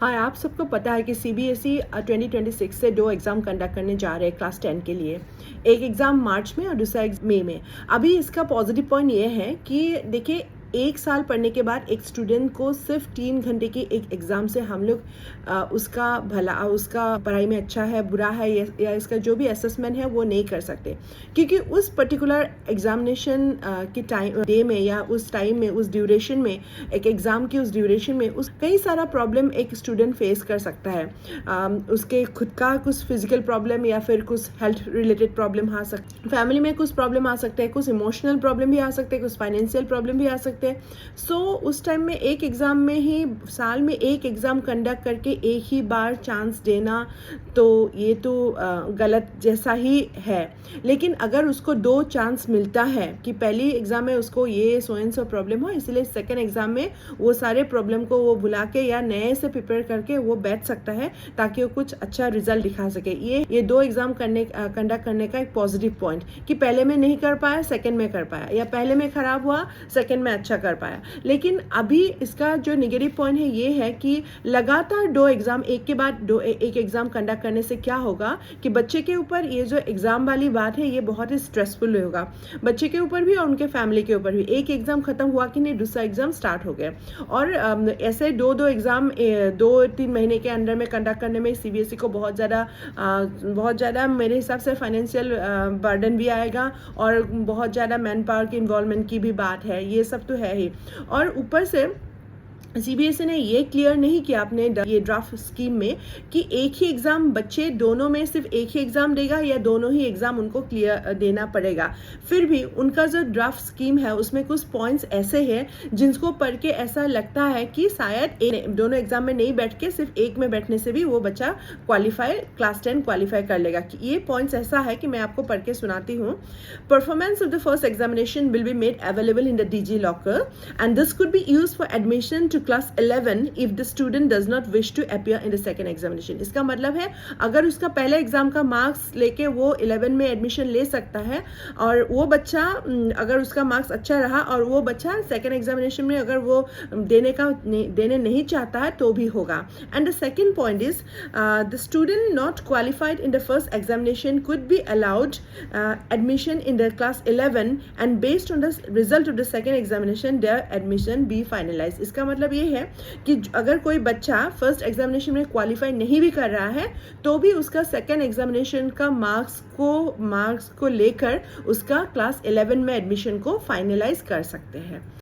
हाँ, आप सबको पता है कि सीबीएसई 2026 से 2 एग्ज़ाम कंडक्ट करने जा रहे हैं क्लास 10 के लिए। एक एग्ज़ाम मार्च में और दूसरा मई में। अभी इसका पॉज़िटिव पॉइंट ये है कि देखिए 1 साल पढ़ने के बाद एक स्टूडेंट को सिर्फ़ 3 घंटे के एक एग्ज़ाम से हम लोग उसका पढ़ाई में अच्छा है, बुरा है या इसका जो भी असेसमेंट है वो नहीं कर सकते। क्योंकि उस पर्टिकुलर एग्ज़ामिनेशन के डे में या उस टाइम में, उस ड्यूरेशन में, एक एग्ज़ाम की उस ड्यूरेशन में कई सारा प्रॉब्लम एक स्टूडेंट फेस कर सकता है। उसके खुद का कुछ फिजिकल प्रॉब्लम या फिर कुछ हेल्थ रिलेटेड प्रॉब्लम आ सकते, फैमिली में कुछ प्रॉब्लम आ सकते हैं, कुछ इमोशनल प्रॉब्लम भी आ सकते हैं, कुछ फाइनेंशियल प्रॉब्लम भी आ सकते हैं। सो उस टाइम में एक एग्ज़ाम में ही साल में एक एग्ज़ाम कंडक्ट करके एक ही बार चांस देना तो ये तो गलत जैसा ही है। लेकिन अगर उसको 2 चांस मिलता है कि पहली एग्ज़ाम में उसको ये सो एंड सो प्रॉब्लम हो, इसलिए सेकेंड एग्ज़ाम में वो सारे प्रॉब्लम को वो भुला के या नए से प्रिपेयर करके वो बैठ सकता है ताकि वो कुछ अच्छा रिजल्ट दिखा सके। ये 2 एग्ज़ाम कंडक्ट करने का एक पॉजिटिव पॉइंट कि पहले में नहीं कर पाया, सेकेंड में कर पाया, या पहले में ख़राब हुआ, सेकेंड में अच्छा कर पाया। लेकिन अभी इसका जो नेगेटिव पॉइंट है ये है कि लगातार 2 एग्ज़ाम एक के बाद एक एग्ज़ाम कंडक्ट करने से क्या होगा कि बच्चे के ऊपर ये जो एग्ज़ाम वाली बात है ये बहुत ही स्ट्रेसफुल होगा, बच्चे के ऊपर भी और उनके फैमिली के ऊपर भी। एक एग्ज़ाम खत्म हुआ कि नहीं, दूसरा एग्ज़ाम स्टार्ट हो गया। और ऐसे 2 एग्ज़ाम 2-3 महीने के अंदर में कंडक्ट करने में सीबीएसई को बहुत ज़्यादा मेरे हिसाब से फाइनेंशियल बर्डन भी आएगा और बहुत ज़्यादा मैन पावर की इन्वॉल्वमेंट की भी बात है। ये सब तो है ही। और ऊपर से सीबीएसई ने ये क्लियर नहीं किया अपने ये ड्राफ्ट स्कीम में कि एक ही एग्ज़ाम बच्चे दोनों में सिर्फ एक ही एग्ज़ाम देगा या दोनों ही एग्ज़ाम उनको क्लियर देना पड़ेगा। फिर भी उनका जो ड्राफ्ट स्कीम है उसमें कुछ पॉइंट्स ऐसे हैं जिनको पढ़ के ऐसा लगता है कि शायद दोनों एग्ज़ाम में नहीं बैठ के सिर्फ एक में बैठने से भी वो बच्चा क्लास 10 क्वालिफाई कर लेगा। ये पॉइंट्स ऐसा है कि मैं आपको पढ़ के सुनाती हूँ। Performance of the first examination will be made available in the DigiLocker and this could be used for admission to class 11 if the student does not wish to appear in the second examination। इसका मतलब है अगर उसका पहले exam का marks लेके वो 11 में एडमिशन ले सकता है और वो बच्चा अगर उसका मार्क्स अच्छा रहा और वो बच्चा सेकेंड एग्जामिनेशन में अगर वो देने नहीं चाहता है तो भी होगा। And the second point is the student not qualified in the first examination could be allowed admission in the class 11 and based on the result of the second examination their admission be finalize. इसका मतलब ये है कि अगर कोई बच्चा first examination में qualify नहीं भी कर रहा है तो भी उसका सेकेंड एग्जामिनेशन का मार्क्स को लेकर उसका क्लास 11 में एडमिशन को फाइनलाइज कर सकते हैं।